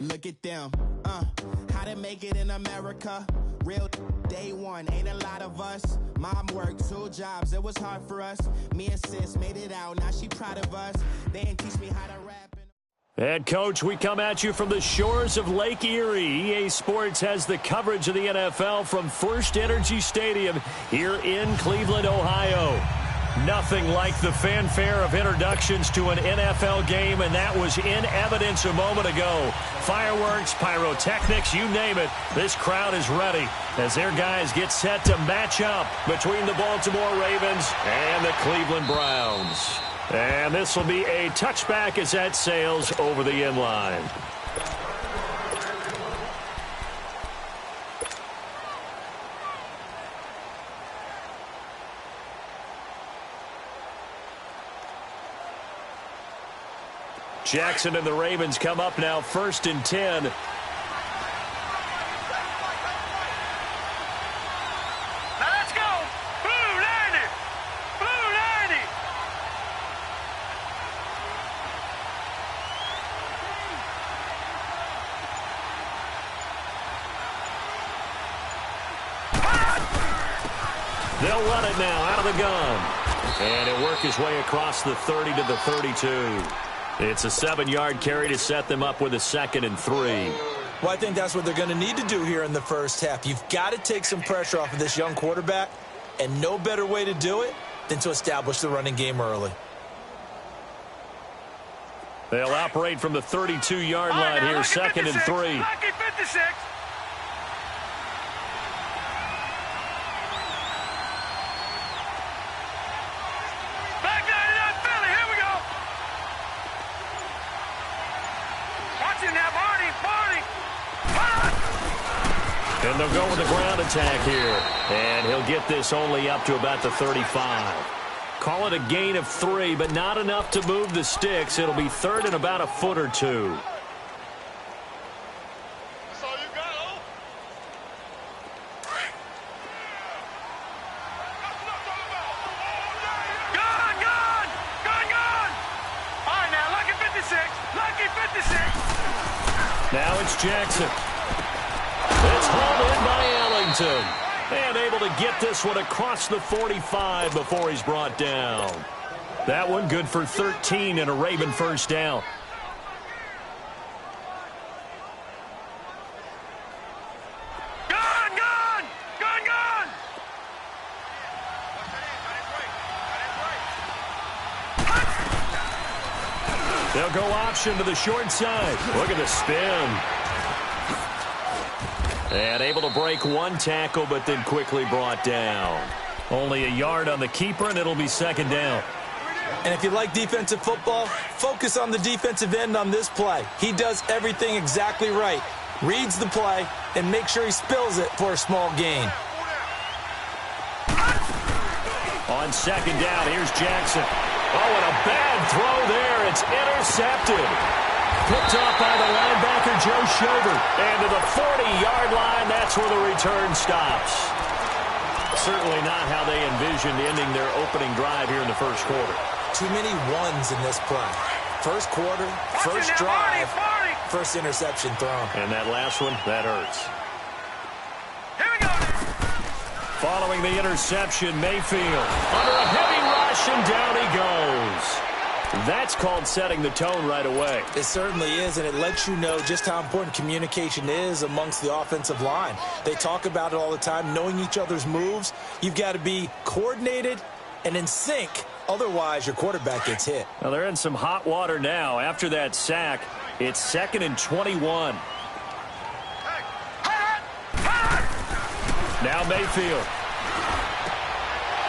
Look at them, how to make it in America. Real day one, ain't a lot of us. Mom worked 2 jobs, it was hard for us. Me and sis made it out, now she proud of us. They didn't teach me how to rap. Head coach, we come at you from the shores of Lake Erie. EA Sports has the coverage of the NFL from First Energy Stadium here in Cleveland, Ohio. Nothing like the fanfare of introductions to an NFL game, and that was in evidence a moment ago. Fireworks, pyrotechnics, you name it. This crowd is ready as their guys get set to match up between the Baltimore Ravens and the Cleveland Browns. And this will be a touchback as that sails over the inline. Jackson and the Ravens come up now, 1st and 10. They'll run it now out of the gun. And it'll work his way across the 30 to the 32. It's a 7-yard carry to set them up with a 2nd and 3. Well, I think that's what they're going to need to do here in the first half. You've got to take some pressure off of this young quarterback, and no better way to do it than to establish the running game early. They'll operate from the 32-yard line here, 2nd and 3. Lucky 56. And they'll go with the ground attack here. And he'll get this only up to about the 35. Call it a gain of 3, but not enough to move the sticks. It'll be 3rd and about a foot or 2. That's all you got, Gun! All right, now, lucky 56. Lucky 56. Now it's Jackson. It's hauled in by Ellington. And able to get this one across the 45 before he's brought down. That one good for 13 and a Raven first down. Gun! They'll go option to the short side. Look at the spin. And able to break one tackle, but then quickly brought down. Only a yard on the keeper, and it'll be 2nd down. And if you like defensive football, focus on the defensive end on this play. He does everything exactly right. Reads the play, and make sure he spills it for a small gain. On 2nd down, here's Jackson. Oh, and a bad throw there. It's intercepted. Picked off by the linebacker, Joe Schobert. And to the 40-yard line, that's where the return stops. Certainly not how they envisioned ending their opening drive here in the first quarter. Too many ones in this play. First quarter, first drive, first interception thrown. And that last one, that hurts. Here we go. Following the interception, Mayfield under a heavy rush, and down he goes. That's called setting the tone right away. It certainly is, and it lets you know just how important communication is amongst the offensive line. They talk about it all the time, knowing each other's moves. You've got to be coordinated and in sync. Otherwise, your quarterback gets hit. Well, they're in some hot water now. After that sack, it's 2nd and 21. Now Mayfield.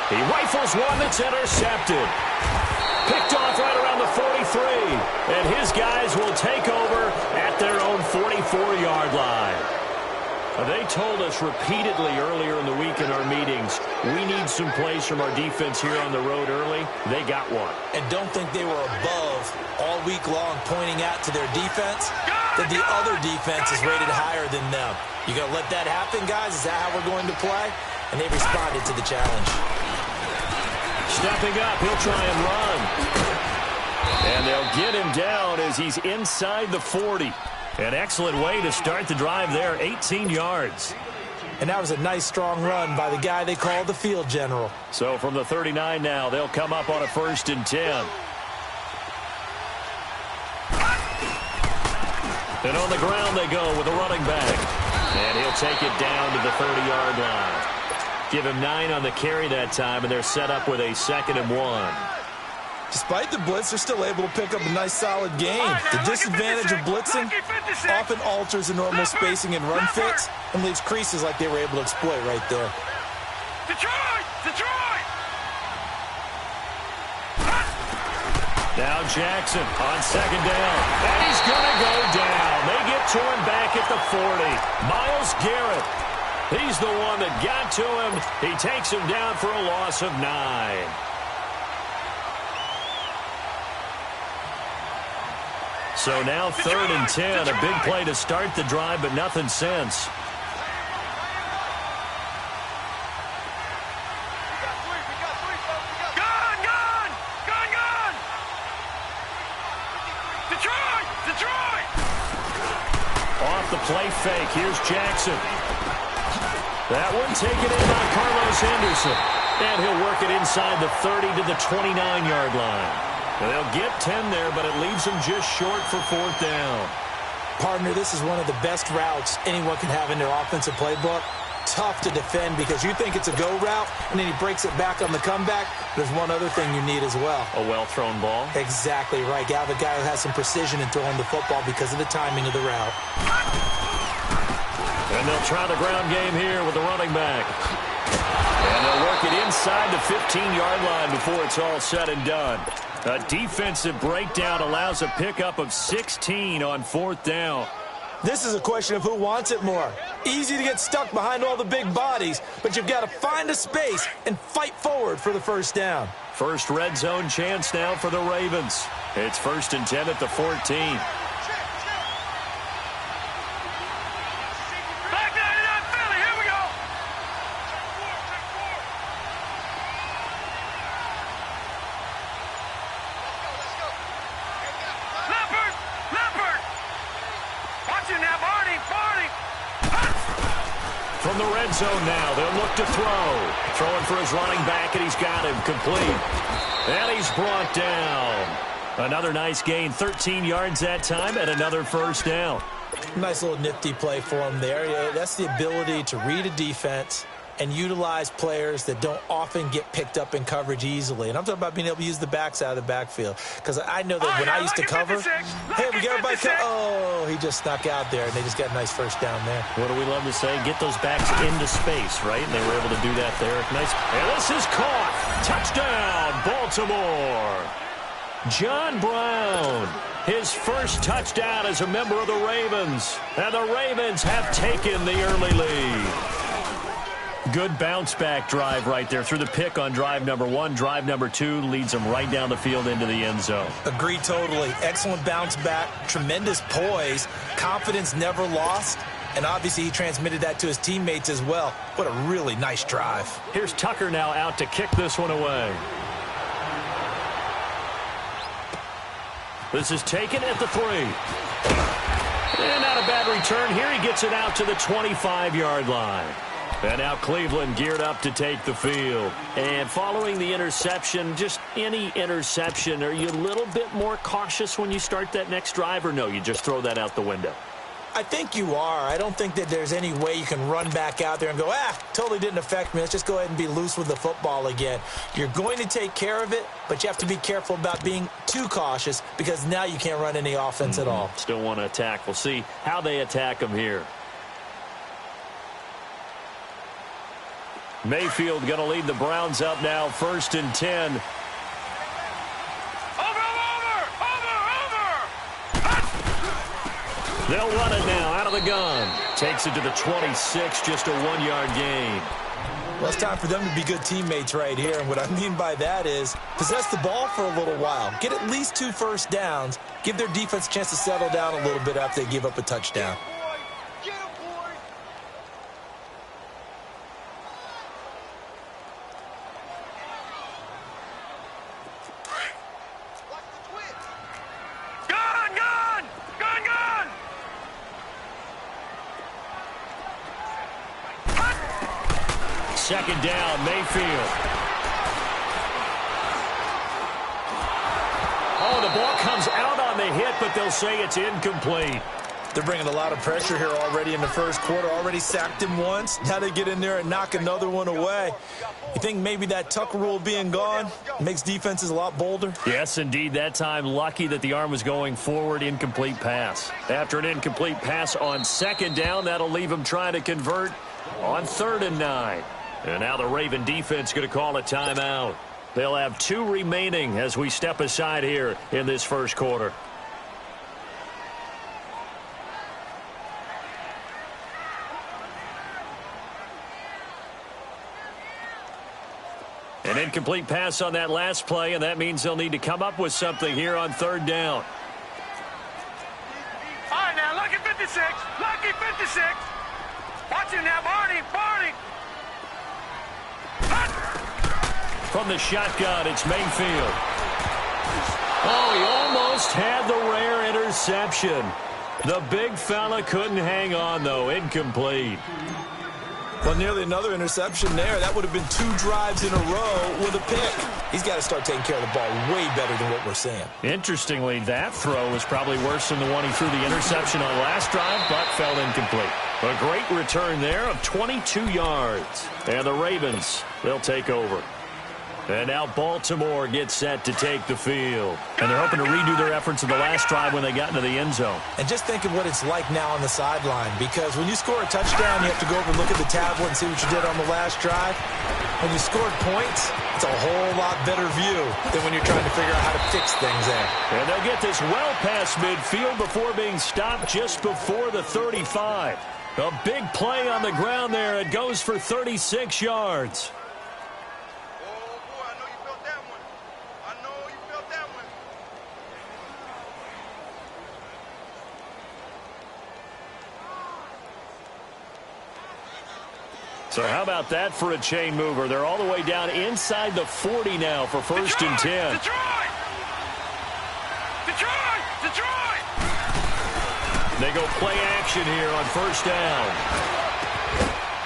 He rifles one that's intercepted. Picked off right around the 43. And his guys will take over at their own 44-yard line. They told us repeatedly earlier in the week in our meetings, we need some plays from our defense here on the road early. They got one. And don't think they were above all week long pointing out to their defense that the other defense is rated higher than them. You going to let that happen, guys? Is that how we're going to play? And they responded to the challenge. Stepping up, he'll try and run. And they'll get him down as he's inside the 40. An excellent way to start the drive there, 18 yards. And that was a nice, strong run by the guy they call the field general. So from the 39 now, they'll come up on a 1st and 10. And on the ground they go with a running back. And he'll take it down to the 30-yard line. Give him 9 on the carry that time, and they're set up with a 2nd and 1. Despite the blitz, they're still able to pick up a nice, solid gain. The disadvantage of blitzing often alters the normal spacing and run fits and leaves creases like they were able to exploit right there. Detroit! Detroit! Now Jackson on 2nd down. And he's going to go down. They get torn back at the 40. Myles Garrett. He's the one that got to him. He takes him down for a loss of 9. So now 3rd and 10. A big play to start the drive, but nothing since. Play fake. Here's Jackson. That one taken in by Carlos Henderson. And he'll work it inside the 30 to the 29-yard line. They'll get 10 there, but it leaves them just short for 4th down. Partner, this is one of the best routes anyone can have in their offensive playbook. Tough to defend because you think it's a go route, and then he breaks it back on the comeback. There's one other thing you need as well. A well-thrown ball? Exactly right. You have a guy who has some precision in throwing the football because of the timing of the route. And they'll try the ground game here with the running back. And they'll work it inside the 15-yard line before it's all said and done. A defensive breakdown allows a pickup of 16 on 4th down. This is a question of who wants it more. Easy to get stuck behind all the big bodies, but you've got to find a space and fight forward for the 1st down. First red zone chance now for the Ravens. It's 1st and 10 at the 14. From the red zone now, they'll look to throw. Throwing for his running back, and he's got him complete. And he's brought down. Another nice gain, 13 yards that time, and another 1st down. Nice little nifty play for him there. Yeah, that's the ability to read a defense and utilize players that don't often get picked up in coverage easily. And I'm talking about being able to use the backs out of the backfield. Because I know that when I used to cover, hey, we got everybody oh, he just snuck out there, and they just got a nice 1st down there. What do we love to say? Get those backs into space, right? And they were able to do that there. Nice. And this is caught. Touchdown, Baltimore. John Brown, his first touchdown as a member of the Ravens. And the Ravens have taken the early lead. Good bounce-back drive right there through the pick on drive number 1. Drive number 2 leads them right down the field into the end zone. Agree totally. Excellent bounce back, tremendous poise, confidence never lost, and obviously he transmitted that to his teammates as well. What a really nice drive. Here's Tucker now out to kick this one away. This is taken at the 3. And not a bad return here. He gets it out to the 25-yard line. And now Cleveland geared up to take the field. And following the interception, just any interception, are you a little bit more cautious when you start that next drive, or no, you just throw that out the window? I think you are. I don't think that there's any way you can run back out there and go, totally didn't affect me. Let's just go ahead and be loose with the football again. You're going to take care of it, but you have to be careful about being too cautious because now you can't run any offense at all. Still want to attack. We'll see how they attack them here. Mayfield going to lead the Browns up now, 1st and 10. They'll run it now out of the gun. Takes it to the 26, just a 1-yard gain. Well, it's time for them to be good teammates right here. And what I mean by that is possess the ball for a little while. Get at least 2 first downs. Give their defense a chance to settle down a little bit after they give up a touchdown. second down. Mayfield. Oh, the ball comes out on the hit, but they'll say it's incomplete. They're bringing a lot of pressure here already in the first quarter. Already sacked him once. Now they get in there and knock another one away. You think maybe that Tucker rule being gone makes defenses a lot bolder? Yes, indeed. That time, lucky that the arm was going forward. Incomplete pass. After an incomplete pass on second down, that'll leave him trying to convert on 3rd and 9. And now the Raven defense going to call a timeout. They'll have 2 remaining as we step aside here in this first quarter. An incomplete pass on that last play, and that means they'll need to come up with something here on 3rd down. All right, now, lucky 56. Lucky 56. Watch him now, Barney. Barney. From the shotgun, it's Mayfield. Oh, he almost had the rare interception. The big fella couldn't hang on, though. Incomplete. Well, nearly another interception there. That would have been 2 drives in a row with a pick. He's got to start taking care of the ball way better than what we're seeing. Interestingly, that throw was probably worse than the one he threw the interception on last drive, but fell incomplete. A great return there of 22 yards. And the Ravens, they'll take over. And now Baltimore gets set to take the field. And they're hoping to redo their efforts in the last drive when they got into the end zone. And just think of what it's like now on the sideline, because when you score a touchdown, you have to go over and look at the tablet and see what you did on the last drive. When you scored points, it's a whole lot better view than when you're trying to figure out how to fix things there. And they'll get this well past midfield before being stopped just before the 35. A big play on the ground there. It goes for 36 yards. So how about that for a chain mover? They're all the way down inside the 40 now for 1st and 10. Detroit! Detroit! Detroit! They go play action here on 1st down.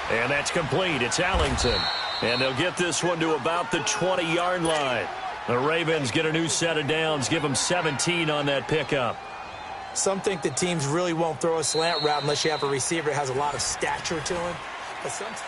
And that's complete. It's Allington. And they'll get this one to about the 20-yard line. The Ravens get a new set of downs, give them 17 on that pickup. Some think that teams really won't throw a slant route unless you have a receiver that has a lot of stature to him. But sometimes...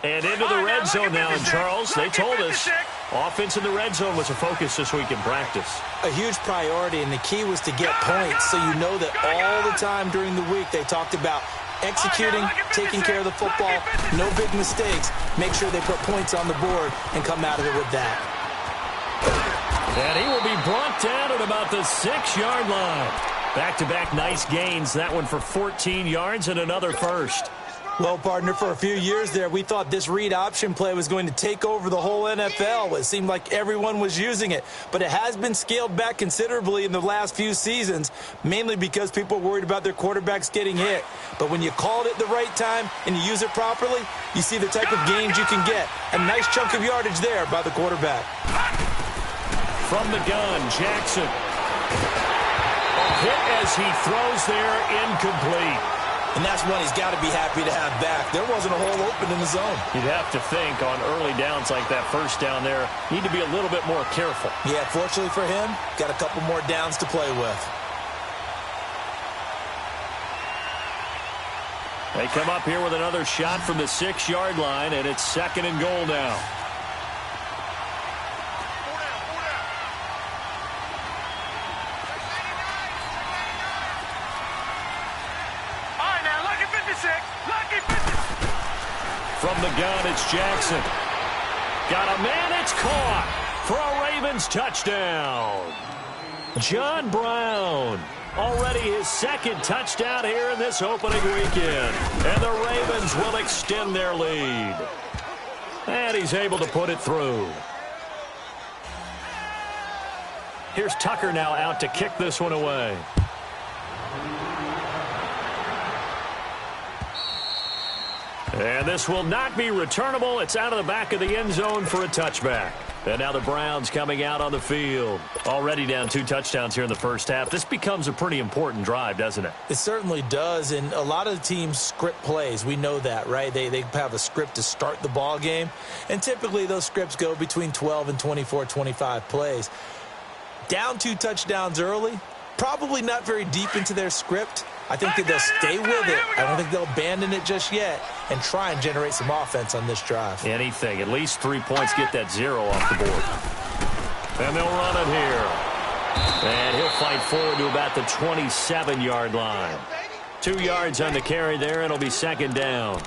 And into the red zone now, and Charles, they told us offense in the red zone was a focus this week in practice. A huge priority, and the key was to get points, so you know that all the time during the week they talked about executing, taking care of the football, no big mistakes, make sure they put points on the board and come out of it with that. And he will be brought down at about the 6-yard line. Back-to-back nice gains, that one for 14 yards and another first. Well, partner, for a few years there, we thought this read option play was going to take over the whole NFL. It seemed like everyone was using it. But it has been scaled back considerably in the last few seasons, mainly because people are worried about their quarterbacks getting hit. But when you call it at the right time and you use it properly, you see the type of gains you can get. A nice chunk of yardage there by the quarterback. From the gun, Jackson. A hit as he throws there, incomplete. And that's one he's got to be happy to have back. There wasn't a hole open in the zone. You'd have to think on early downs like that first down there, need to be a little bit more careful. Yeah, fortunately for him, got a couple more downs to play with. They come up here with another shot from the 6-yard line, and it's 2nd and goal now. From the gun, it's Jackson. Got a man, it's caught for a Ravens touchdown. John Brown, already his 2nd touchdown here in this opening weekend. And the Ravens will extend their lead. And he's able to put it through. Here's Tucker now out to kick this one away. And this will not be returnable. It's out of the back of the end zone for a touchback. And now the Browns coming out on the field. Already down 2 touchdowns here in the first half. This becomes a pretty important drive, doesn't it? It certainly does, and a lot of the teams script plays. We know that, right? They have a script to start the ball game, and typically those scripts go between 12 and 24, 25 plays. Down 2 touchdowns early, probably not very deep into their script. I think that they'll stay with it. I don't think they'll abandon it just yet and try and generate some offense on this drive. Anything. At least 3 points, get that 0 off the board. And they'll run it here. And he'll fight forward to about the 27-yard line. 2 yards on the carry there, and it'll be second down.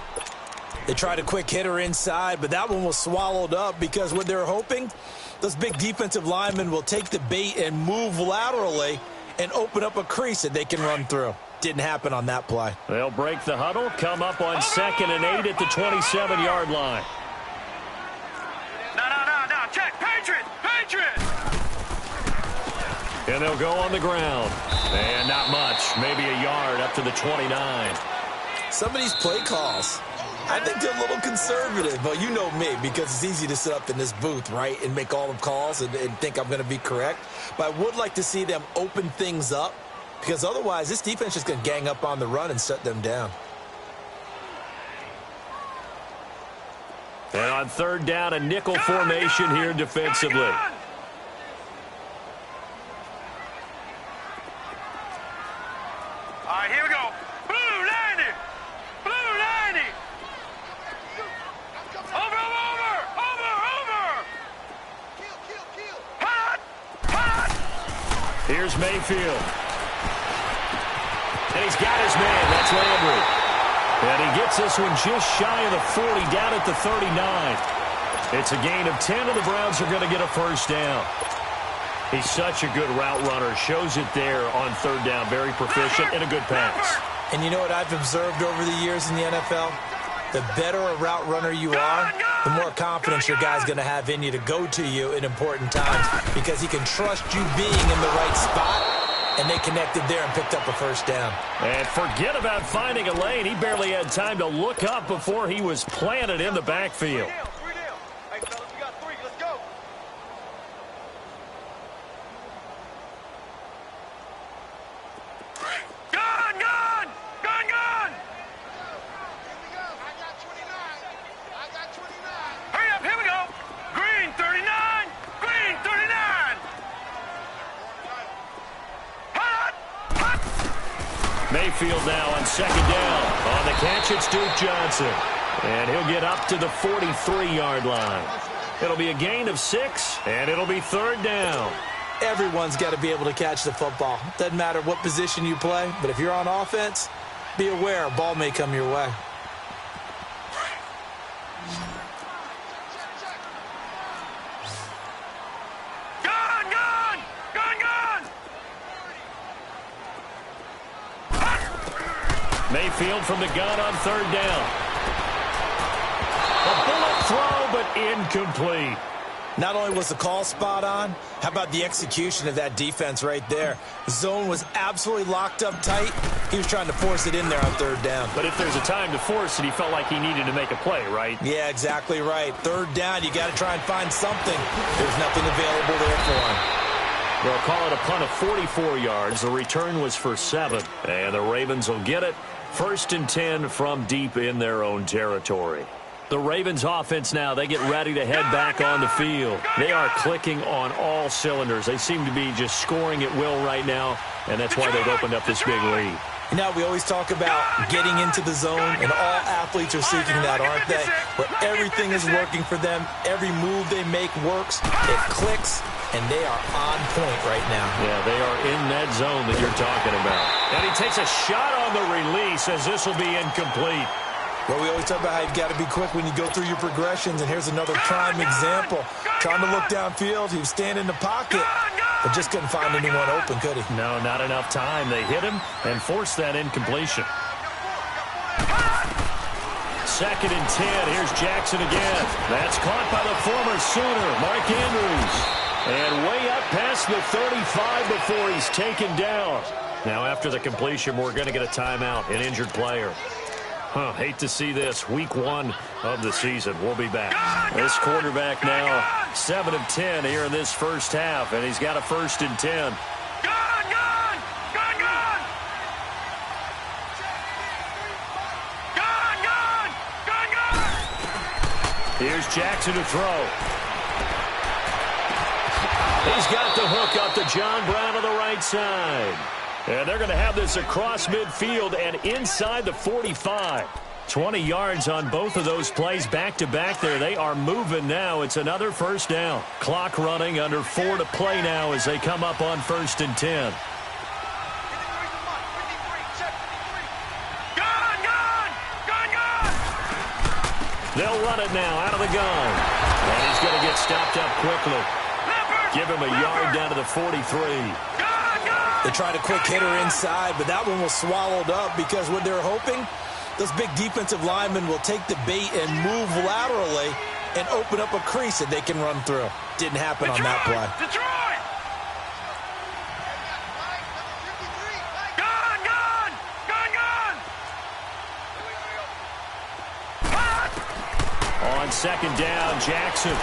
They tried a quick hitter inside, but that one was swallowed up because what they're hoping, those big defensive linemen will take the bait and move laterally and open up a crease that they can run through. Didn't happen on that play. They'll break the huddle, come up on 2nd and 8 at the 27-yard line. No, check, Patriot! And they'll go on the ground. And not much, maybe a yard up to the 29. Some of these play calls, I think they're a little conservative, but you know me, because it's easy to sit up in this booth, right, and make all the calls and think I'm going to be correct. But I would like to see them open things up, because otherwise this defense is going to gang up on the run and shut them down. And on 3rd down, a nickel formation here defensively. All right, here we go. Blue 90. Over. Hot. Here's Mayfield. And he's got his man. That's Landry. And he gets this one just shy of the 40, down at the 39. It's a gain of 10, and the Browns are going to get a first down. He's such a good route runner. Shows it there on 3rd down. Very proficient and a good pass. And you know what I've observed over the years in the NFL? The better a route runner you are, the more confidence your guy's going to have in you to go to you in important times, because he can trust you being in the right spot, and they connected there and picked up a first down. And forget about finding a lane. He barely had time to look up before he was planted in the backfield. Hey, fellas, we got 3. Let's go. Gun! I got 29. Hurry up, here we go. Green 39. Mayfield now on 2nd down. On the catch, it's Duke Johnson. And he'll get up to the 43-yard line. It'll be a gain of 6, and it'll be 3rd down. Everyone's got to be able to catch the football. Doesn't matter what position you play, but if you're on offense, be aware a ball may come your way. Mayfield from the gun on 3rd down. A bullet throw, but incomplete. Not only was the call spot on, how about the execution of that defense right there? The zone was absolutely locked up tight. He was trying to force it in there on 3rd down. But if there's a time to force it, he felt like he needed to make a play, right? Yeah, exactly right. 3rd down, you got to try and find something. There's nothing available there for him. They'll call it a punt of 44 yards. The return was for 7, and the Ravens will get it. 1st and 10 from deep in their own territory. The Ravens offense now, they get ready to head back on the field. They are clicking on all cylinders. They seem to be just scoring at will right now, and that's why they've opened up this big lead. You know, we always talk about getting into the zone, and all athletes are seeking that, aren't they? Where everything is working for them, every move they make works, it clicks, and they are on point right now. Yeah, they are in that zone that you're talking about. And he takes a shot on the release as this will be incomplete. Well, we always talk about how you've got to be quick when you go through your progressions, and here's another prime example. Trying to look downfield, he was standing in the pocket, but just couldn't find anyone open, could he? No, not enough time. They hit him and forced that incompletion. 2nd and 10. Here's Jackson again. That's caught by the former Sooner, Mark Andrews. And way up past the 35 before he's taken down. Now, after the completion, we're going to get a timeout, an injured player. Hate to see this. Week 1 of the season. We'll be back. This quarterback now 7 of 10 here in this first half, and he's got a 1st and 10. Here's Jackson to throw. He's got the hook up to John Brown on the right side. And they're going to have this across midfield and inside the 45. 20 yards on both of those plays back-to-back there. They are moving now. It's another 1st down. Clock running, under 4 to play now as they come up on 1st and 10. They'll run it now out of the gun. And he's going to get stopped up quickly. Give him a yard down to the 43. They tried a quick hitter inside, but that one was swallowed up because what they're hoping, those big defensive linemen will take the bait and move laterally and open up a crease that they can run through. Didn't happen on that play. On 2nd down, Jackson.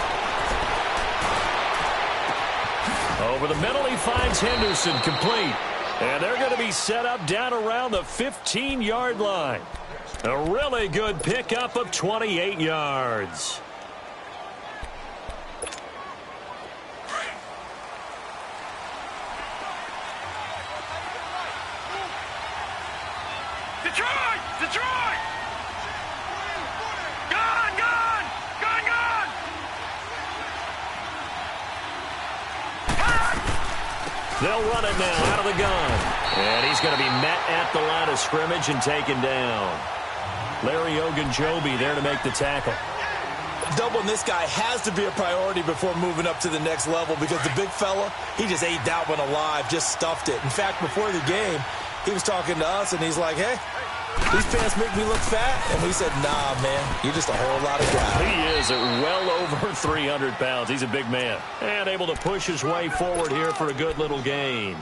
Over the middle, he finds Henderson, complete. And they're going to be set up down around the 15-yard line. A really good pickup of 28 yards. Detroit! Detroit! Gun! Gun! Gun! Gun! They'll run it now out of the gun. And he's going to be met at the line of scrimmage and taken down. Larry Ogunjobi there to make the tackle. Doubling this guy has to be a priority before moving up to the next level because the big fella, he just ate that one alive, just stuffed it. In fact, before the game, he was talking to us, and he's like, hey, these pants make me look fat. And we said, nah, man, you're just a whole lot of guy. He is at well over 300 pounds. He's a big man. And able to push his way forward here for a good little gain.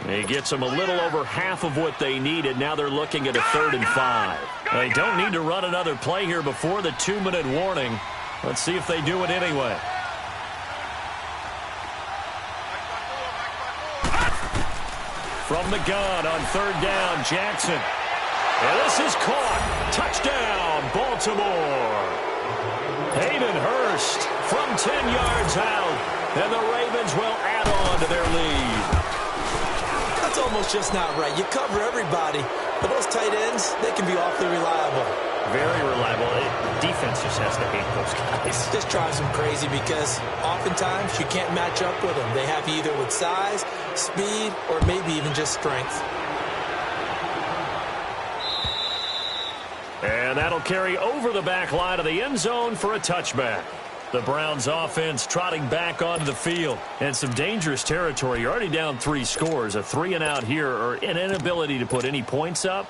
He gets them a little over half of what they needed. Now they're looking at a 3rd and 5. They don't need to run another play here before the 2-minute warning. Let's see if they do it anyway. From the gun on 3rd down, Jackson. And this is caught. Touchdown, Baltimore. Hayden Hurst from 10 yards out. And the Ravens will add on to their lead. That's almost just not right. You cover everybody, but those tight ends, they can be awfully reliable. Very reliable. Defense just has to hate those guys. Just drives them crazy because oftentimes you can't match up with them. They have you either with size, speed, or maybe even just strength. And that'll carry over the back line of the end zone for a touchback. The Browns offense trotting back onto the field. And some dangerous territory. You're already down 3 scores. A 3-and-out here, or an inability to put any points up.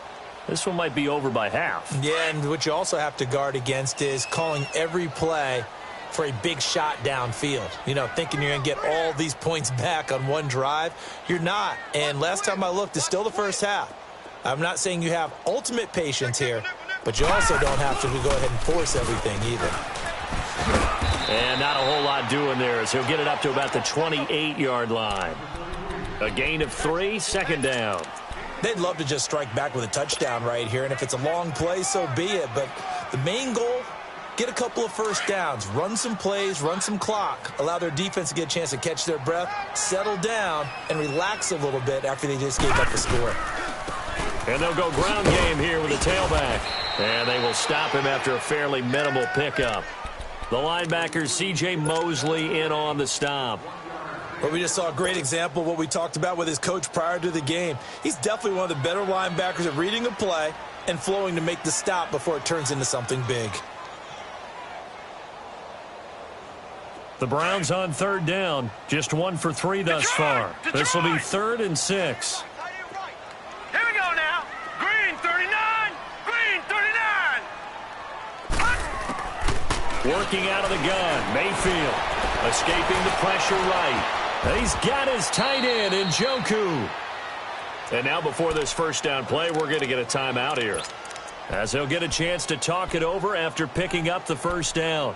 This one might be over by half. Yeah, and what you also have to guard against is calling every play for a big shot downfield. You know, thinking you're going to get all these points back on one drive. You're not. And last time I looked, it's still the first half. I'm not saying you have ultimate patience here, but you also don't have to go ahead and force everything either. And not a whole lot doing there as he'll get it up to about the 28-yard line. A gain of 3, 2nd down. They'd love to just strike back with a touchdown right here, and if it's a long play, so be it. But the main goal, get a couple of 1st downs, run some plays, run some clock, allow their defense to get a chance to catch their breath, settle down, and relax a little bit after they just gave up the score. And they'll go ground game here with a tailback. And they will stop him after a fairly minimal pickup. The linebacker, C.J. Mosley, in on the stop. But we just saw a great example of what we talked about with his coach prior to the game. He's definitely one of the better linebackers at reading a play and flowing to make the stop before it turns into something big. The Browns on 3rd down. Just 1 for 3 thus far. This will be 3rd and 6. Here we go now. Green 39. Green 39. Working out of the gun. Mayfield escaping the pressure right. He's got his tight end in Njoku. And now before this 1st down play, we're going to get a timeout here. as he'll get a chance to talk it over after picking up the first down.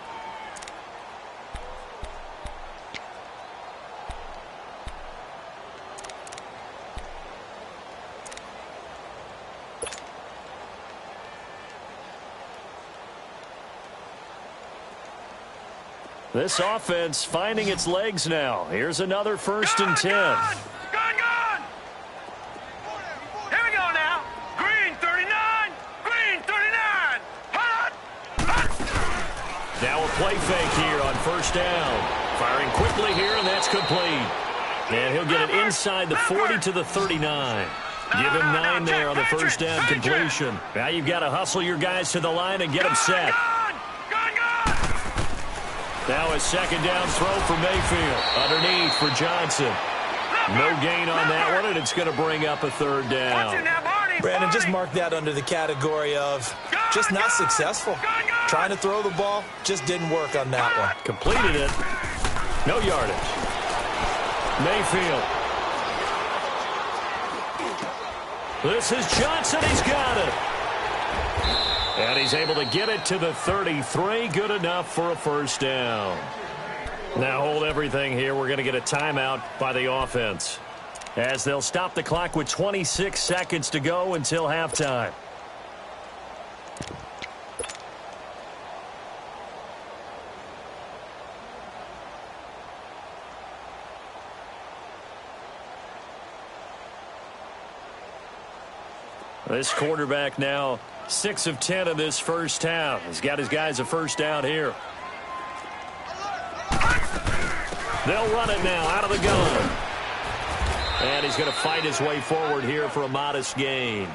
This offense finding its legs now. Here's another 1st and 10. Gone! Here we go now. Green 39. Green 39. Hot! Now a play fake here on 1st down. Firing quickly here, and that's complete. And he'll get it inside the 40 to the 39. Give him 9 there on the 1st down completion. Now you've got to hustle your guys to the line and get them set. Now a 2nd down throw for Mayfield. Underneath for Johnson. No gain on that one, and it's going to bring up a 3rd down. Brandon, just mark that under the category of just not successful. Trying to throw the ball, just didn't work on that one. Completed it. No yardage. Mayfield. This is Johnson. He's got it. And he's able to get it to the 33. Good enough for a 1st down. Now hold everything here. We're going to get a timeout by the offense, as they'll stop the clock with 26 seconds to go until halftime. This quarterback now 6 of 10 in this first half. He's got his guys a 1st down here. They'll run it now out of the gun. And he's going to fight his way forward here for a modest gain.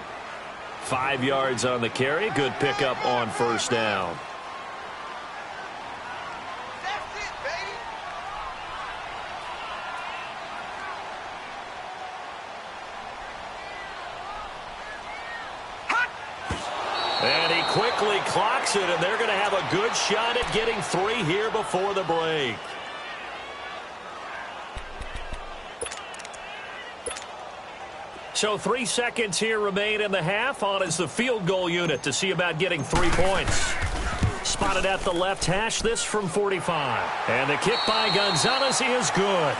5 yards on the carry. Good pickup on 1st down. And he quickly clocks it, and they're going to have a good shot at getting 3 here before the break. So 3 seconds here remain in the half. On is the field goal unit to see about getting 3 points. Spotted at the left hash, this from 45. And the kick by Gonzalez is good.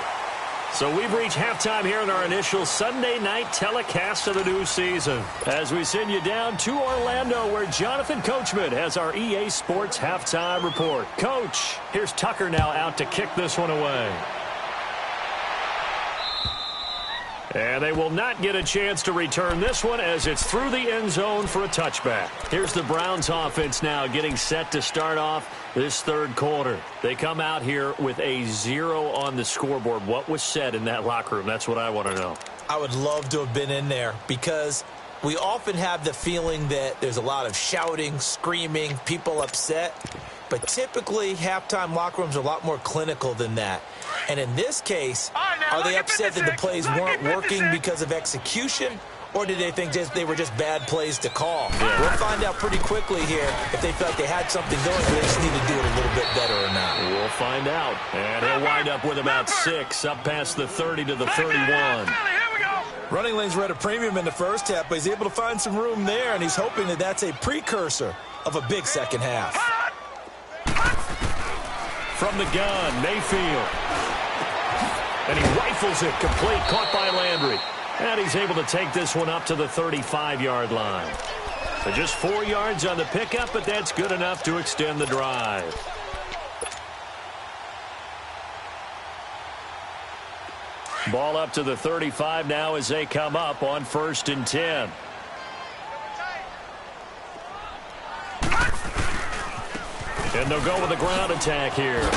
So we've reached halftime here in our initial Sunday night telecast of the new season, as we send you down to Orlando, where Jonathan Coachman has our EA Sports halftime report. Coach, here's Tucker now out to kick this one away. And they will not get a chance to return this one, as it's through the end zone for a touchback. Here's the Browns offense now getting set to start off this 3rd quarter. They come out here with a 0 on the scoreboard. What was said in that locker room? That's what I want to know. I would love to have been in there, because we often have the feeling that there's a lot of shouting, screaming, people upset. But typically, halftime locker rooms are a lot more clinical than that. And in this case, are they upset that the plays weren't working because of execution, or did they think they were just bad plays to call? Yeah. We'll find out pretty quickly here if they felt they had something going, but they just need to do it a little bit better or not. We'll find out. And he'll wind up with about 6, up past the 30 to the 31. Running lanes were at a premium in the first half, but he's able to find some room there, and he's hoping that that's a precursor of a big second half. From the gun, Mayfield. And he rifles it complete, caught by Landry. And he's able to take this one up to the 35-yard line. So just 4 yards on the pickup, but that's good enough to extend the drive. Ball up to the 35 now as they come up on 1st and 10. And they'll go with a ground attack here.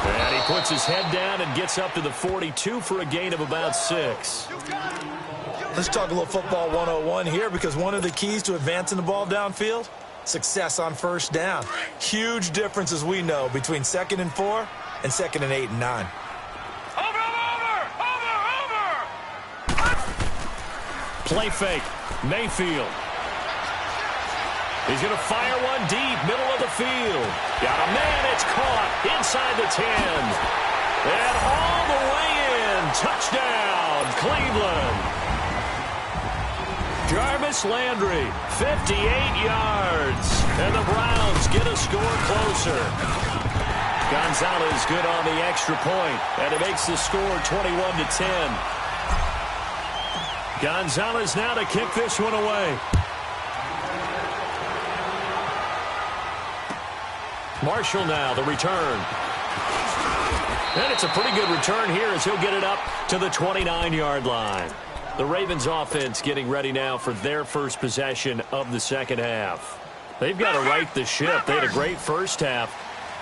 And he puts his head down and gets up to the 42 for a gain of about 6. Let's talk a little football 101 here, because one of the keys to advancing the ball downfield, success on 1st down. Huge difference, as we know, between 2nd and 4 and 2nd and 8 and 9. Play fake. Mayfield. He's going to fire one deep, middle of the field. Got a man, it's caught inside the 10. And all the way in. Touchdown, Cleveland. Jarvis Landry, 58 yards. And the Browns get a score closer. Gonzalez good on the extra point, and it makes the score 21-10. Gonzalez now to kick this one away. Marshall now, the return. And it's a pretty good return here as he'll get it up to the 29-yard line. The Ravens offense getting ready now for their first possession of the second half. They've got to right the ship. They had a great first half,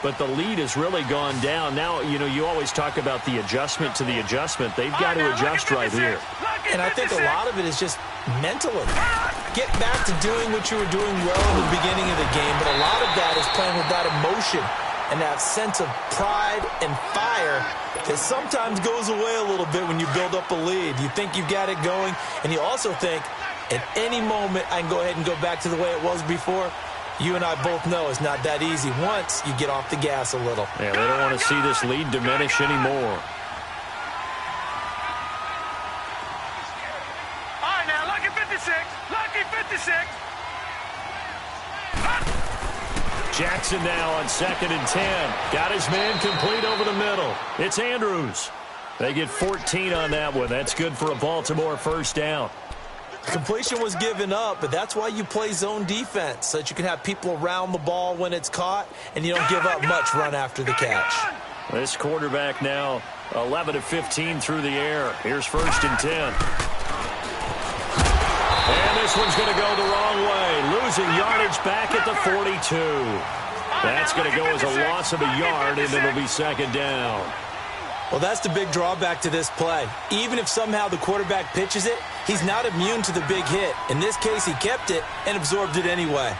but the lead has really gone down. Now, you always talk about the adjustment to the adjustment. They've got to adjust right here. And I think a lot of it is just mentally. Get back to doing what you were doing well in the beginning of the game, but a lot of that is playing with that emotion and that sense of pride and fire that sometimes goes away a little bit when you build up a lead. You think you've got it going, and you also think at any moment I can go ahead and go back to the way it was before. You and I both know it's not that easy once you get off the gas a little. Yeah, they don't want to see this lead diminish anymore. All right, now, lucky 56. Lucky 56. Jackson now on 2nd and 10. Got his man complete over the middle. It's Andrews. They get 14 on that one. That's good for a Baltimore first down. Completion was given up, but that's why you play zone defense, so that you can have people around the ball when it's caught, and you don't give up much run after the catch. This quarterback now 11 of 15 through the air. Here's 1st and 10. And this one's going to go the wrong way. Losing yardage back at the 42. That's going to go as a loss of a yard, and it'll be 2nd down. Well, that's the big drawback to this play. Even if somehow the quarterback pitches it, he's not immune to the big hit. In this case, he kept it and absorbed it anyway.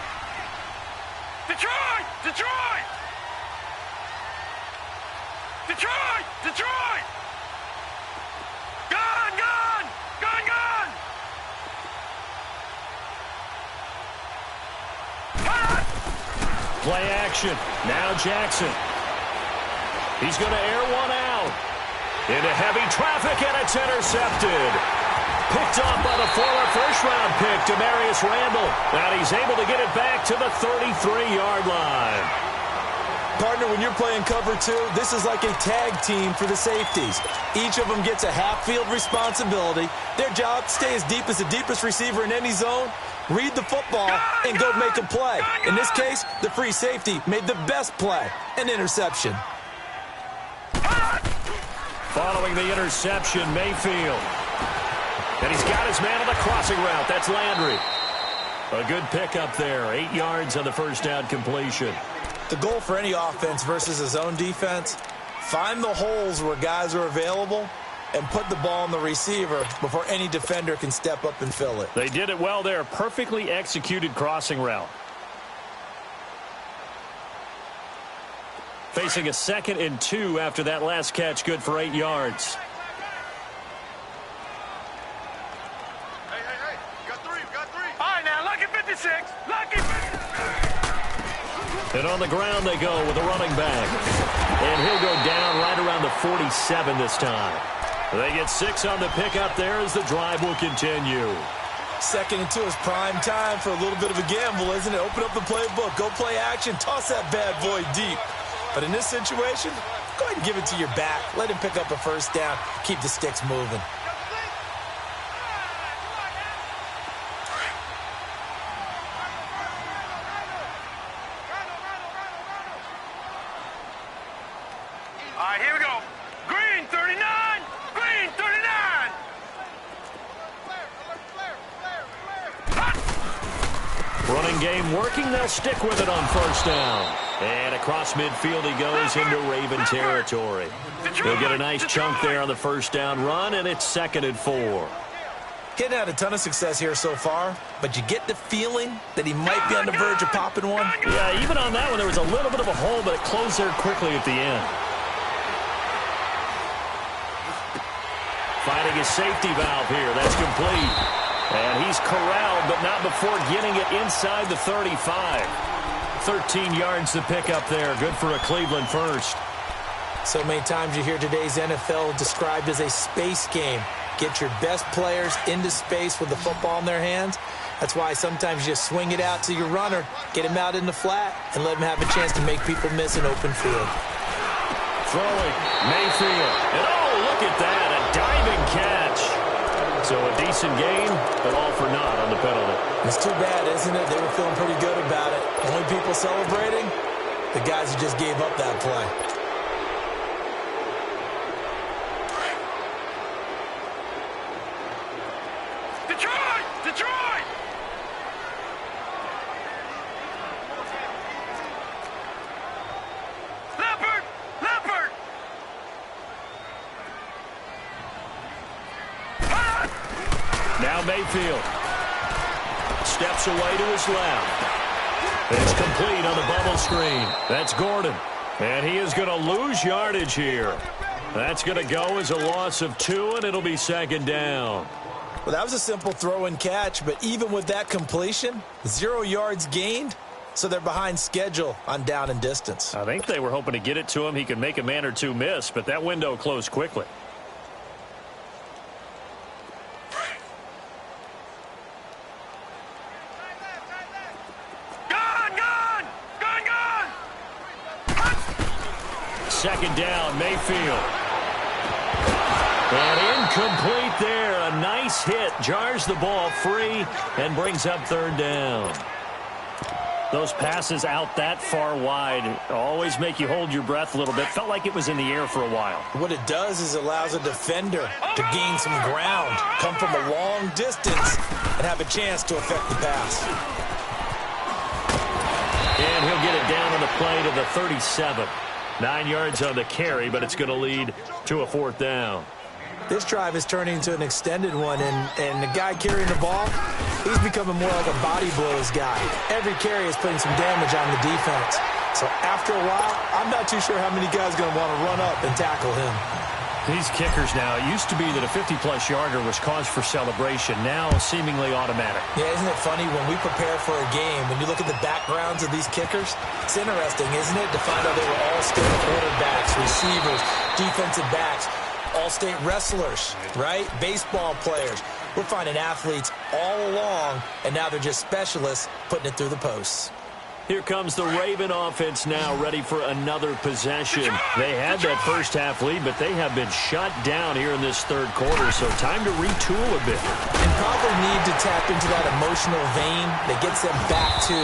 Detroit! Detroit! Detroit! Detroit! Gone! Gone! Gone! Gone! Play action. Now Jackson. He's going to air one out. Into heavy traffic, and it's intercepted. Picked off by the former first-round pick, Demarius Randall. And he's able to get it back to the 33-yard line. Partner, when you're playing cover two, this is like a tag team for the safeties. Each of them gets a half-field responsibility. Their job, stay as deep as the deepest receiver in any zone, read the football, and go make a play. In this case, the free safety made the best play, an interception. Following the interception, Mayfield. And he's got his man on the crossing route. That's Landry. A good pickup there. 8 yards on the first down completion. The goal for any offense versus a zone defense, find the holes where guys are available and put the ball on the receiver before any defender can step up and fill it. They did it well there. Perfectly executed crossing route. Facing a 2nd and 2 after that last catch, good for 8 yards. Hey, got three. All right, now, lucky 56. Lucky 56. And on the ground they go with a running back. And he'll go down right around the 47 this time. They get 6 on the pickup there as the drive will continue. 2nd and 2 is prime time for a little bit of a gamble, isn't it? Open up the playbook, go play action, toss that bad boy deep. But in this situation, go ahead and give it to your back. Let him pick up a first down. Keep the sticks moving. All right, here we go. Green 39. Green 39. Running game working. They'll stick with it on first down. And across midfield he goes into Raven territory. He'll get a nice chunk there on the first down run, and it's 2nd and 4. Getting had a ton of success here so far, but you get the feeling that he might be on the verge of popping one. Yeah, even on that one, there was a little bit of a hole, but it closed there quickly at the end. Finding his safety valve here. That's complete. And he's corralled, but not before getting it inside the 35. 13 yards to pick up there. Good for a Cleveland first. So many times you hear today's NFL described as a space game. get your best players into space with the football in their hands. That's why sometimes you just swing it out to your runner, get him out in the flat, and let him have a chance to make people miss an open field. Throwing, Mayfield. And oh, look at that, a diving catch. So a decent game, but all for naught on the penalty. It's too bad, isn't it? They were feeling pretty good about it. Only people celebrating, the guys who just gave up that play. Detroit! Detroit! Leopard! Leopard! Now Mayfield steps away to his left. It's complete on the bubble screen. That's Gordon. And he is going to lose yardage here. That's going to go as a loss of 2, and it'll be second down. Well, that was a simple throw and catch, but even with that completion, 0 yards gained, so they're behind schedule on down and distance. I think they were hoping to get it to him. He could make a man or two miss, but that window closed quickly. Second down, Mayfield. And incomplete there. A nice hit. Jars the ball free and brings up third down. Those passes out that far wide always make you hold your breath a little bit. Felt like it was in the air for a while. What it does is it allows a defender to gain some ground, come from a long distance, and have a chance to affect the pass. And he'll get it down on the play to the 37. 9 yards on the carry, but it's going to lead to a fourth down. This drive is turning into an extended one, and the guy carrying the ball, he's becoming more like a body blows guy. Every carry is putting some damage on the defense. So after a while, I'm not too sure how many guys are going to want to run up and tackle him. These kickers now, it used to be that a 50-plus yarder was cause for celebration. Now seemingly automatic. Yeah, isn't it funny when we prepare for a game, when you look at the backgrounds of these kickers, it's interesting, isn't it, to find out they were all-state quarterbacks, receivers, defensive backs, all-state wrestlers, right? Baseball players. We're finding athletes all along, and now they're just specialists putting it through the posts. Here comes the Raven offense now, ready for another possession. They had that first half lead, but they have been shut down here in this third quarter, so time to retool a bit. And probably need to tap into that emotional vein that gets them back to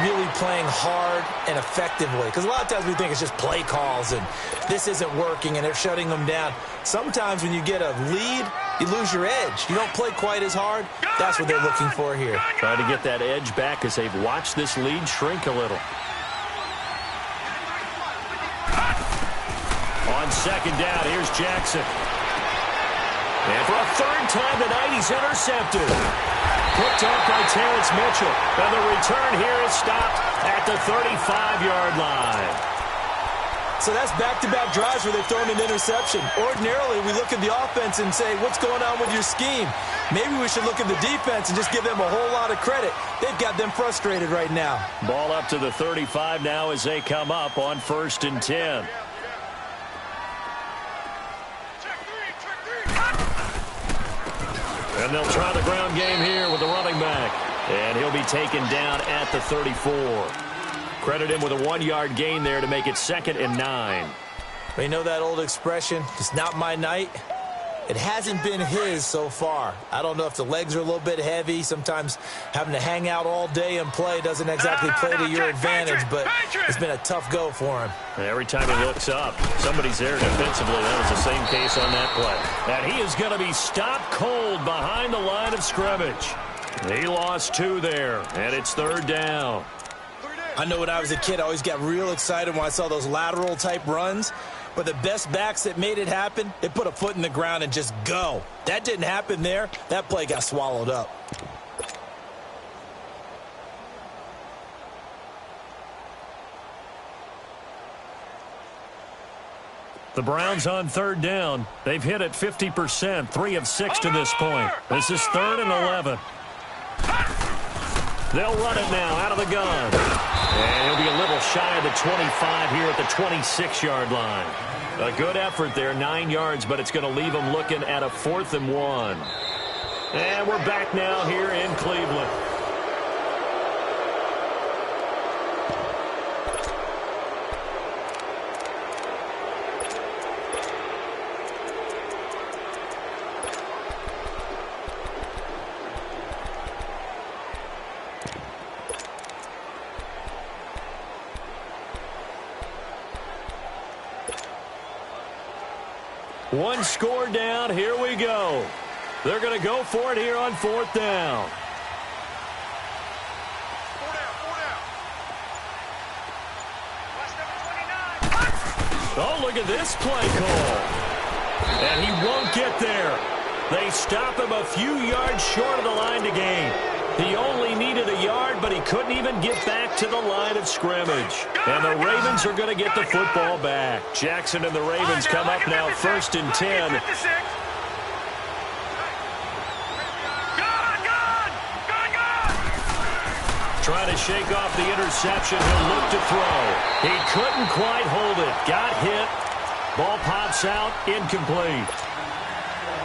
really playing hard and effectively. Because a lot of times we think it's just play calls and this isn't working and they're shutting them down. Sometimes when you get a lead, you lose your edge. You don't play quite as hard. That's what they're looking for here. Trying to get that edge back as they've watched this lead shrink a little. On second down, here's Jackson. And for a third time tonight, he's intercepted. Picked up by Terrence Mitchell. And the return here is stopped at the 35-yard line. So that's back-to-back drives where they've thrown an interception. Ordinarily, we look at the offense and say, what's going on with your scheme? Maybe we should look at the defense and just give them a whole lot of credit. They've got them frustrated right now. Ball up to the 35 now as they come up on 1st and 10. And they'll try the ground game here with the running back. And he'll be taken down at the 34. Credit him with a 1-yard gain there to make it 2nd and 9. You know that old expression, it's not my night? It hasn't been his so far. I don't know if the legs are a little bit heavy. Sometimes having to hang out all day and play doesn't exactly play to your advantage, but it's been a tough go for him. Every time he looks up, somebody's there defensively. That was the same case on that play. And he is going to be stopped cold behind the line of scrimmage. He lost 2 there, and it's 3rd down. I know when I was a kid, I always got real excited when I saw those lateral-type runs. But the best backs that made it happen, they put a foot in the ground and just go. That didn't happen there. That play got swallowed up. The Browns on 3rd down. They've hit it 50%, 3 of 6 to this point. This is 3rd and 11. They'll run it now out of the gun. And he'll be a little shy of the 25 here at the 26-yard line. A good effort there, 9 yards, but it's going to leave them looking at a 4th and 1. And we're back now here in Cleveland. One score down. Here we go. They're going to go for it here on 4th down. Oh, look at this play call. And he won't get there. They stop him a few yards short of the line to gain. He only needed a yard, but he couldn't even get back to the line of scrimmage. And the Ravens are going to get the football back. Jackson and the Ravens come up now 1st and 10. Trying to shake off the interception. He'll look to throw. He couldn't quite hold it. Got hit. Ball pops out. Incomplete.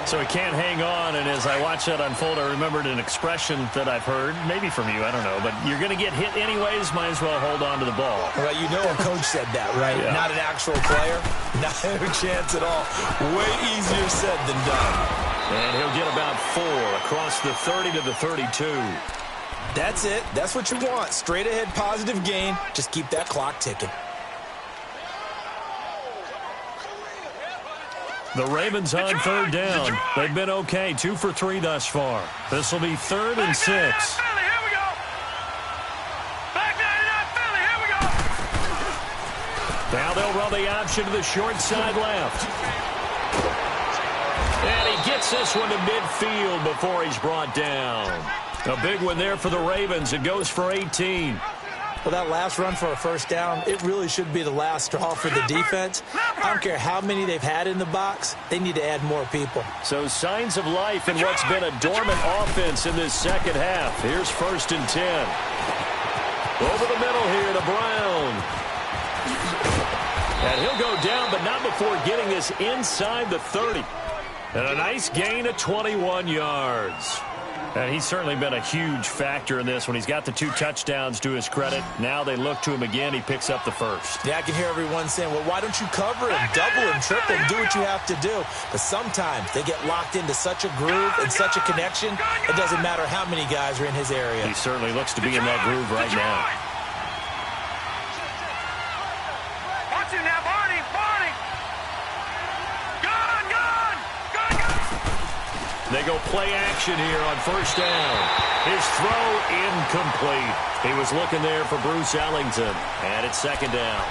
So he can't hang on, and as I watch that unfold, I remembered an expression that I've heard, maybe from you, I don't know, but you're going to get hit anyways, might as well hold on to the ball. Well, you know a coach said that, right? Yeah. Not an actual player. Not a chance at all. Way easier said than done. And he'll get about 4 across the 30 to the 32. That's it. That's what you want. Straight ahead positive gain. Just keep that clock ticking. The Ravens on 3rd down. They've been okay, 2 for 3 thus far. This will be 3rd and 6. Now they'll run the option to the short side left. And he gets this one to midfield before he's brought down. A big one there for the Ravens. It goes for 18. Well, that last run for a 1st down, it really should be the last straw for the defense. I don't care how many they've had in the box. They need to add more people. So signs of life in what's been a dormant offense in this second half. Here's 1st and 10. Over the middle here to Brown. And he'll go down, but not before getting this inside the 30. And a nice gain of 21 yards. And he's certainly been a huge factor in this when he's got the 2 touchdowns to his credit. Now they look to him again. He picks up the 1st. Yeah, I can hear everyone saying, well, why don't you cover him, double him, triple him, do what you have to do. But sometimes they get locked into such a groove and such a connection, it doesn't matter how many guys are in his area. He certainly looks to be in that groove right now. Watch him now, Barney, Barney. They go play action here on 1st down. His throw incomplete. He was looking there for Bruce Ellington. And it's 2nd down.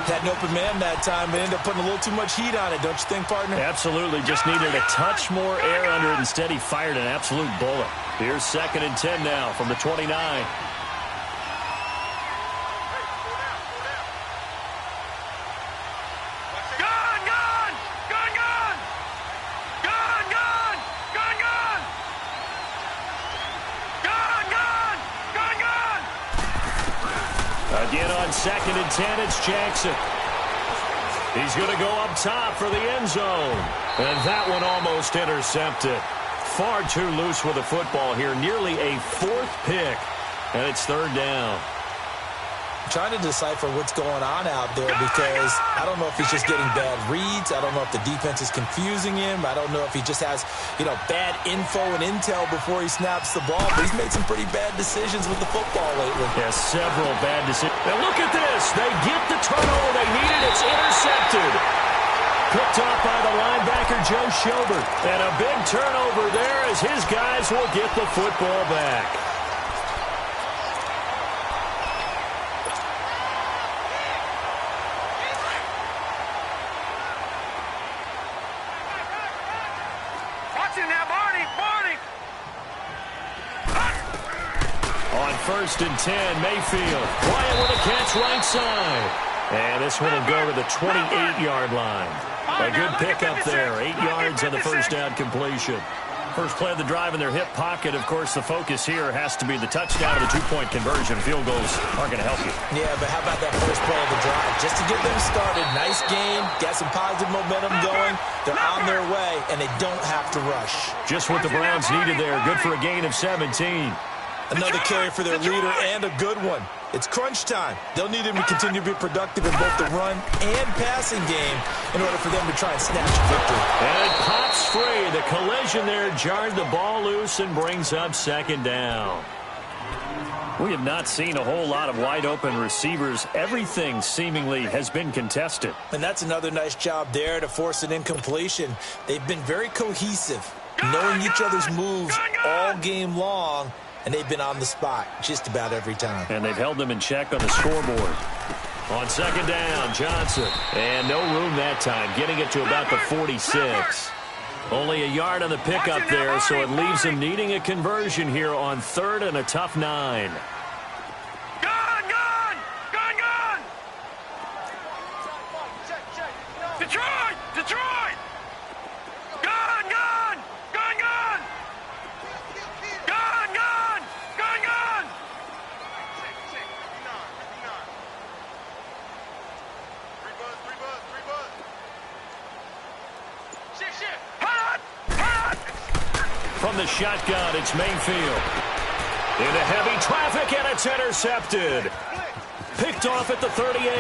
Had an open man that time, but ended up putting a little too much heat on it, don't you think, partner? Absolutely. Just needed a touch more air under it. Instead, he fired an absolute bullet. Here's 2nd and 10 now from the 29. Again on 2nd and 10, it's Jackson. He's going to go up top for the end zone. And that one almost intercepted. Far too loose with the football here. Nearly a 4th pick. And it's 3rd down. I'm trying to decipher what's going on out there because I don't know if he's just getting bad reads. I don't know if the defense is confusing him. I don't know if he just has, bad info and intel before he snaps the ball. But he's made some pretty bad decisions with the football lately. Yeah, several bad decisions. Now look at this. They get the turnover they needed. It's intercepted. Picked off by the linebacker, Joe Schobert. And a big turnover there as his guys will get the football back. On 1st and 10, Mayfield. Bryant with a catch right side. And this one will go to the 28-yard line. A good pickup there. 8 yards on the 1st down completion. First play of the drive in their hip pocket. Of course, the focus here has to be the touchdown and the two-point conversion. Field goals aren't going to help you. Yeah, but how about that first play of the drive? Just to get them started, nice game, got some positive momentum going. They're on their way, and they don't have to rush. Just what the Browns needed there. Good for a gain of 17. Another carry for their leader, and a good one. It's crunch time. They'll need him to continue to be productive in both the run and passing game in order for them to try and snatch a victory. And it pops free. The collision there jarred the ball loose and brings up second down. We have not seen a whole lot of wide-open receivers. Everything seemingly has been contested. And that's another nice job there to force an incompletion. They've been very cohesive, knowing each other's moves all game long. And they've been on the spot just about every time. And they've held them in check on the scoreboard. On second down, Johnson. And no room that time, getting it to about the 46. Only a yard on the pickup there, so it leaves them needing a conversion here on 3rd and a tough 9. Gun! Gun! Gun! Gun! Detroit! Detroit! Gun! Gun! Gun! Gun! Gun! Gun! Gun! Gun! Hot! Hot! From the shotgun, it's Mayfield. Into heavy traffic, and it's intercepted. Picked off at the 38.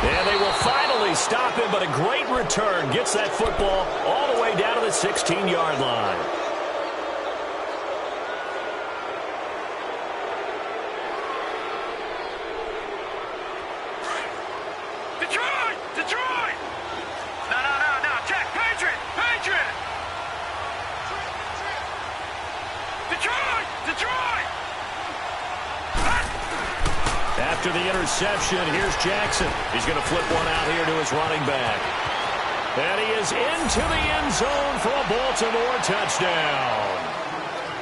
And they will finally stop him, but a great return gets that football all the way down to the 16-yard line. Detroit! Detroit! No. Check. Patriot! Patriot! Detroit! Detroit! After the interception, here's Jackson. He's going to flip one out here to his running back. And he is into the end zone for a Baltimore touchdown.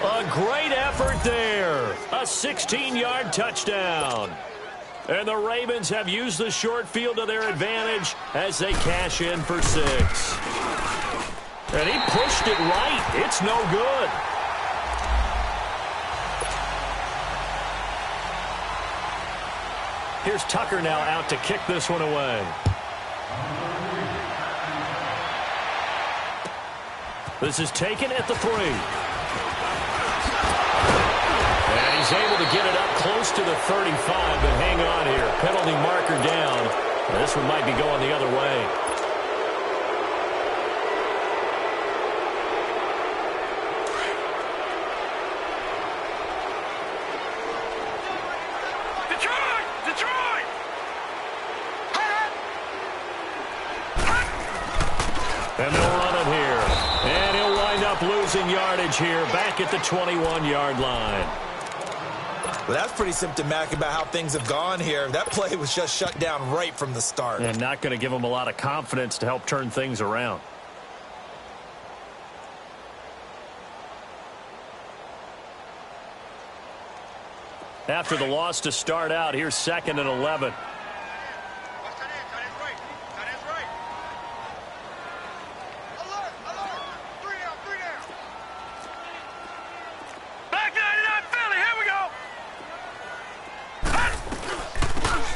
A great effort there. A 16-yard touchdown. And the Ravens have used the short field to their advantage as they cash in for 6. And he pushed it right. It's no good. Here's Tucker now out to kick this one away. This is taken at the 3. And he's able to get it up close to the 35, but hang on here. Penalty marker down. This one might be going the other way. And they'll run it here. And he'll wind up losing yardage here back at the 21-yard line. Well, that's pretty symptomatic about how things have gone here. That play was just shut down right from the start. And not going to give them a lot of confidence to help turn things around. After the loss to start out, here's 2nd and 11.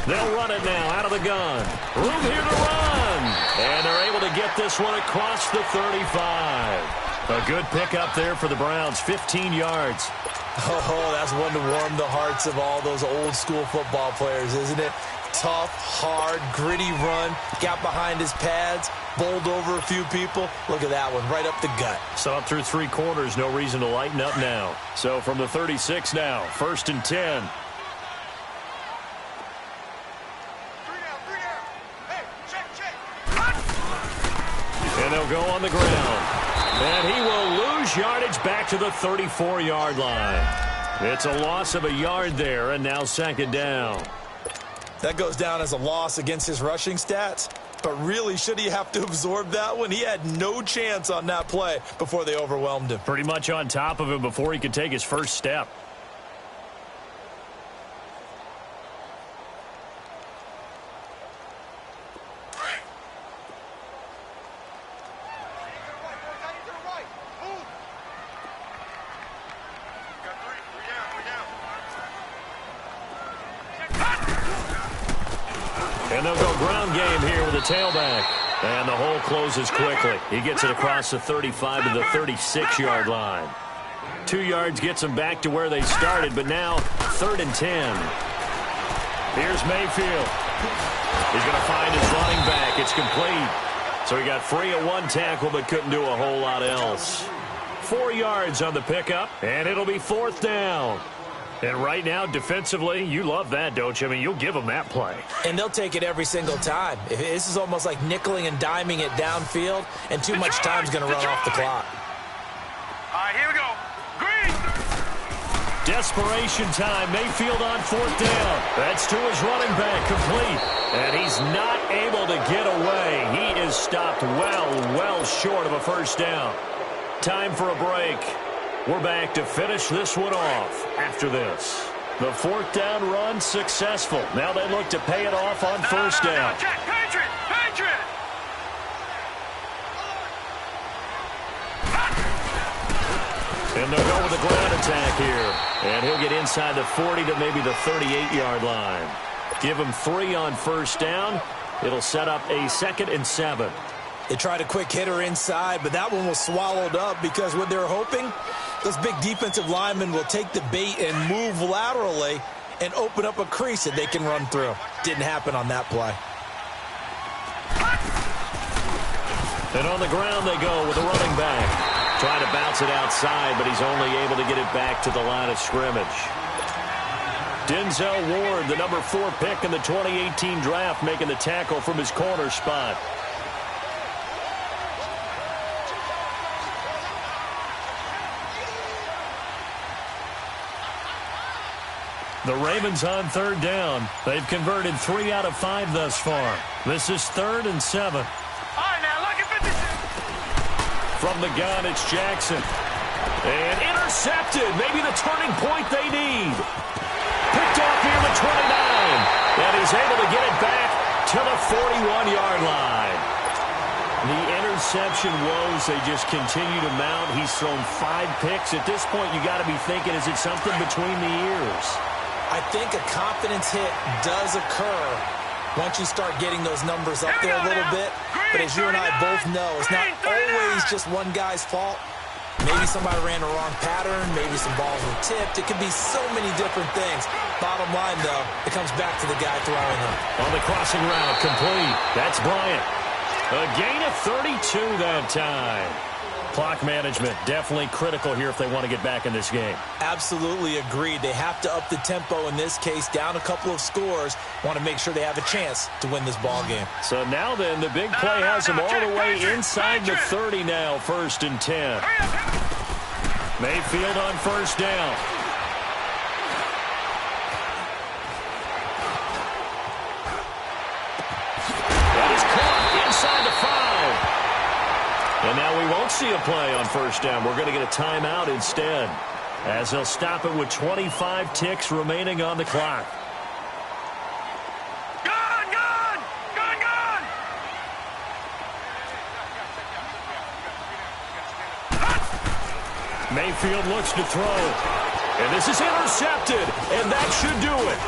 They'll run it now out of the gun. Room here to run. And they're able to get this one across the 35. A good pickup there for the Browns, 15 yards. Oh, that's one to warm the hearts of all those old school football players, isn't it? Tough, hard, gritty run. Got behind his pads, bowled over a few people. Look at that one, right up the gut. So up through 3 quarters, no reason to lighten up now. So from the 36 now, 1st and 10. And they'll go on the ground. And he will lose yardage back to the 34-yard line. It's a loss of a yard there, and now 2nd down. That goes down as a loss against his rushing stats. But really, should he have to absorb that one? He had no chance on that play before they overwhelmed him. Pretty much on top of him before he could take his first step. And they'll go ground game here with the tailback. And the hole closes quickly. He gets it across the 35 to the 36-yard line. 2 yards gets them back to where they started, but now 3rd and 10. Here's Mayfield. He's going to find his running back. It's complete. So he got free of one tackle, but couldn't do a whole lot else. 4 yards on the pickup, and it'll be 4th down. And right now, defensively, you love that, don't you? I mean, you'll give them that play. And they'll take it every single time. This is almost like nickeling and diming it downfield, and too much time's going to run off the clock. All right, here we go. Green. Desperation time. Mayfield on 4th down. That's to his running back, complete. And he's not able to get away. He is stopped well short of a 1st down. Time for a break. We're back to finish this one off after this. The 4th down run successful. Now they look to pay it off on 1st down. Check, Patriot, Patriot. And they'll go with the ground attack here. And he'll get inside the 40 to maybe the 38-yard line. Give him 3 on 1st down. It'll set up a 2nd and 7. They tried a quick hitter inside, but that one was swallowed up because what they were hoping, those big defensive linemen will take the bait and move laterally and open up a crease that they can run through. Didn't happen on that play. And on the ground they go with the running back. Trying to bounce it outside, but he's only able to get it back to the line of scrimmage. Denzel Ward, the number 4 pick in the 2018 draft, making the tackle from his corner spot. The Ravens on 3rd down. They've converted 3 out of 5 thus far. This is 3rd and 7. All right, now, look at 56. From the gun, it's Jackson. And intercepted. Maybe the turning point they need. Picked off near the 29. And he's able to get it back to the 41-yard line. The interception woes, they just continue to mount. He's thrown 5 picks. At this point, you got to be thinking, is it something between the ears? I think a confidence hit does occur once you start getting those numbers up there a little bit. But as you and I both know, it's not always just one guy's fault. Maybe somebody ran the wrong pattern. Maybe some balls were tipped. It could be so many different things. Bottom line, though, it comes back to the guy throwing them. On the crossing route, complete. That's Bryant. A gain of 32 that time. Clock management definitely critical here if they want to get back in this game. Absolutely agreed. They have to up the tempo in this case, down a couple of scores. Want to make sure they have a chance to win this ball game. So now then, the big play has them all the way inside the 30 now, 1st and 10. Mayfield on 1st down. That is caught inside the 5. And now we won't see a play on 1st down. We're going to get a timeout instead, as they'll stop it with 25 ticks remaining on the clock. Gun, gun, gun, gun. Mayfield looks to throw. And this is intercepted. And that should do it.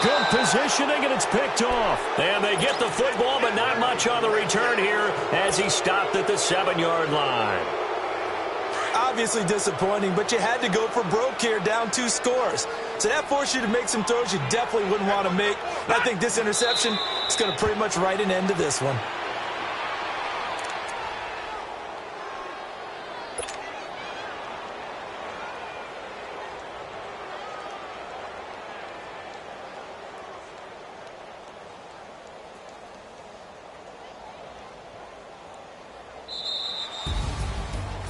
Good positioning, and it's picked off. And they get the football, but not much on the return here as he stopped at the 7-yard line. Obviously disappointing, but you had to go for broke here, down 2 scores. So that forced you to make some throws you definitely wouldn't want to make. And I think this interception is going to pretty much write an end to this one.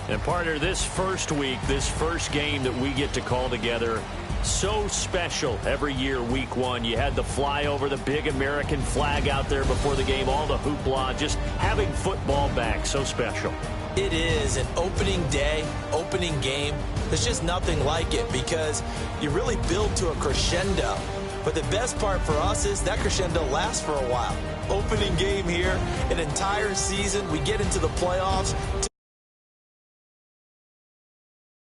And partner, this first week, this first game that we get to call together, so special every year, week 1. You had the flyover, the big American flag out there before the game, all the hoopla, just having football back, so special. It is an opening day, opening game. There's just nothing like it because you really build to a crescendo. But the best part for us is that crescendo lasts for a while. Opening game here, an entire season, we get into the playoffs,